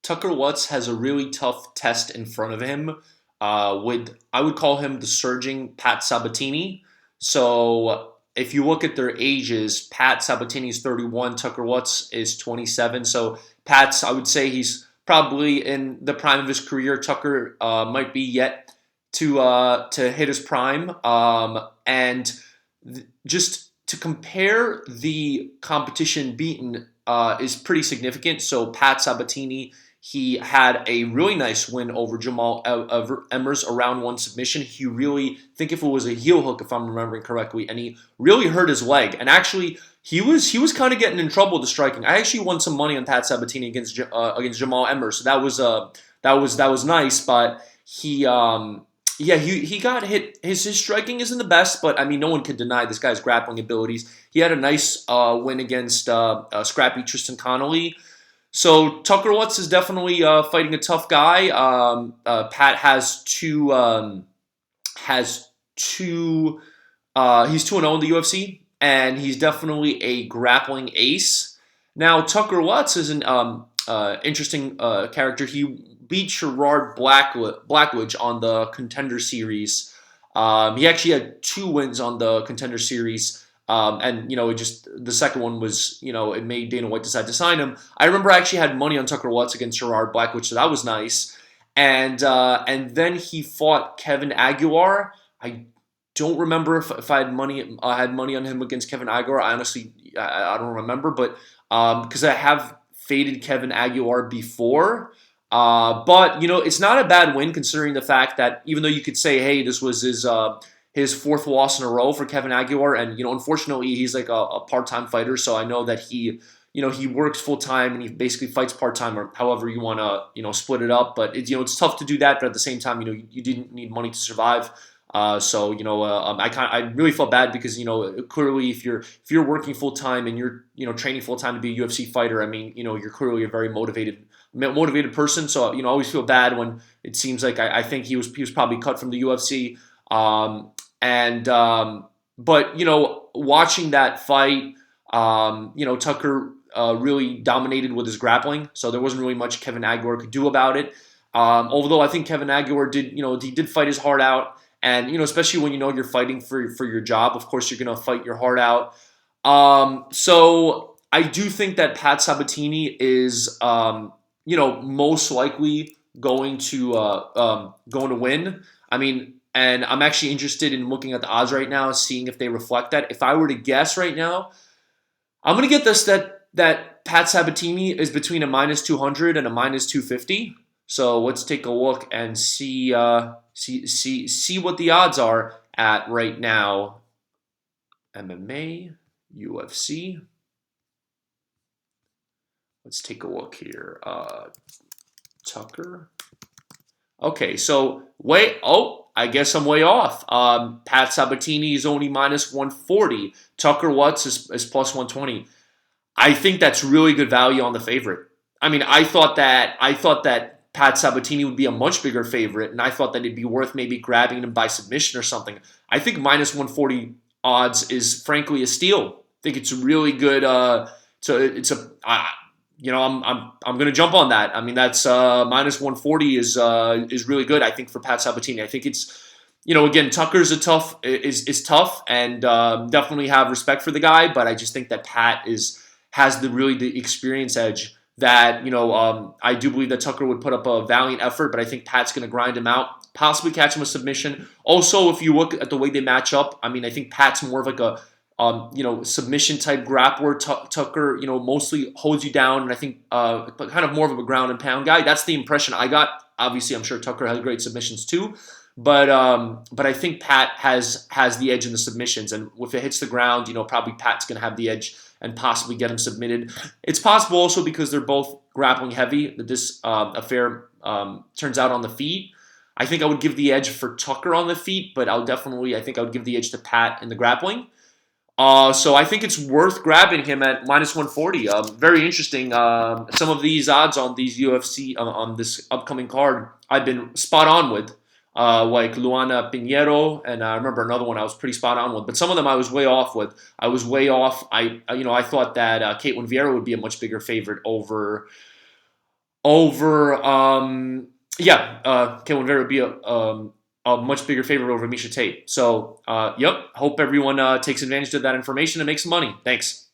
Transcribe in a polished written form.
Tucker Lutz has a really tough test in front of him. I would call him the surging Pat Sabatini. So if you look at their ages, Pat Sabatini is 31, Tucker Lutz is 27. So Pat's, I would say he's probably in the prime of his career. Tucker might be yet to hit his prime. Just to compare the competition beaten is pretty significant. So Pat Sabatini, he had a really nice win over Jamal Emmers around one submission. He really, I think if it was a heel hook, if I'm remembering correctly, and he really hurt his leg. And actually, he was kind of getting in trouble with the striking. I actually won some money on Pat Sabatini against Jamal Emmers, so that was nice. But he got hit. His striking isn't the best, but I mean, no one can deny this guy's grappling abilities. He had a nice win against scrappy Tristan Connolly. So Tucker Lutz is definitely fighting a tough guy. Pat has two. He's 2-0 in the UFC, and he's definitely a grappling ace. Now Tucker Lutz is an interesting character. He beat Gerard Blackledge on the Contender Series. He actually had 2 wins on the Contender Series. And the second one was, it made Dana White decide to sign him. I remember I actually had money on Tucker Lutz against Gerard Blackledge, so that was nice. And then he fought Kevin Aguilar. I don't remember if I had money. I had money on him against Kevin Aguilar. I honestly, I don't remember, but because I have faded Kevin Aguilar before. But it's not a bad win considering the fact that even though you could say, hey, this was his 4th loss in a row for Kevin Aguilar, and unfortunately he's like a part-time fighter, so I know that he works full-time and he basically fights part-time, or however you want to split it up. But it's tough to do that, but at the same time you didn't need money to survive. I really felt bad because clearly if you're working full-time and you're training full-time to be a UFC fighter, I mean you're clearly a very motivated person. So I always feel bad when it seems like I think he was probably cut from the UFC. But watching that fight, Tucker really dominated with his grappling, so there wasn't really much Kevin Aguilar could do about it. Although I think Kevin Aguilar did fight his heart out, and especially when you're fighting for your job, of course you're gonna fight your heart out. So I do think that Pat Sabatini is most likely going to win. I mean. And I'm actually interested in looking at the odds right now, seeing if they reflect that. If I were to guess right now, I'm going to get this that Pat Sabatini is between a -200 and a -250. So let's take a look and see what the odds are at right now. MMA, UFC. Let's take a look here. Tucker. Okay, so I guess I'm way off. Pat Sabatini is only -140. Tucker Lutz is +120. I think that's really good value on the favorite. I mean, I thought that Pat Sabatini would be a much bigger favorite, and I thought that it'd be worth maybe grabbing him by submission or something. I think -140 odds is frankly a steal. I think it's really good. I'm going to jump on that. I mean, that's -140 is really good. I think for Pat Sabatini, I think it's again Tucker's is tough, and definitely have respect for the guy. But I just think that Pat has the experience edge that I do believe that Tucker would put up a valiant effort, but I think Pat's going to grind him out, possibly catch him a submission. Also, if you look at the way they match up, I mean, I think Pat's more of like a submission type grappler. Tucker, mostly holds you down, and I think kind of more of a ground and pound guy. That's the impression I got. Obviously, I'm sure Tucker has great submissions too, but I think Pat has the edge in the submissions, and if it hits the ground, probably Pat's going to have the edge and possibly get him submitted. It's possible also because they're both grappling heavy that this affair turns out on the feet. I think I would give the edge for Tucker on the feet, but I think I would give the edge to Pat in the grappling. So I think it's worth grabbing him at -140. Very interesting. Some of these odds on these UFC on this upcoming card I've been spot on with, like Luana Pinheiro, and I remember another one I was pretty spot on with. But some of them I was way off with. I was way off. I thought that Vieira would be a much bigger favorite over over, Cameron Vieira would be a much bigger favorite over Misha Tate. So, yep, hope everyone takes advantage of that information and makes some money. Thanks.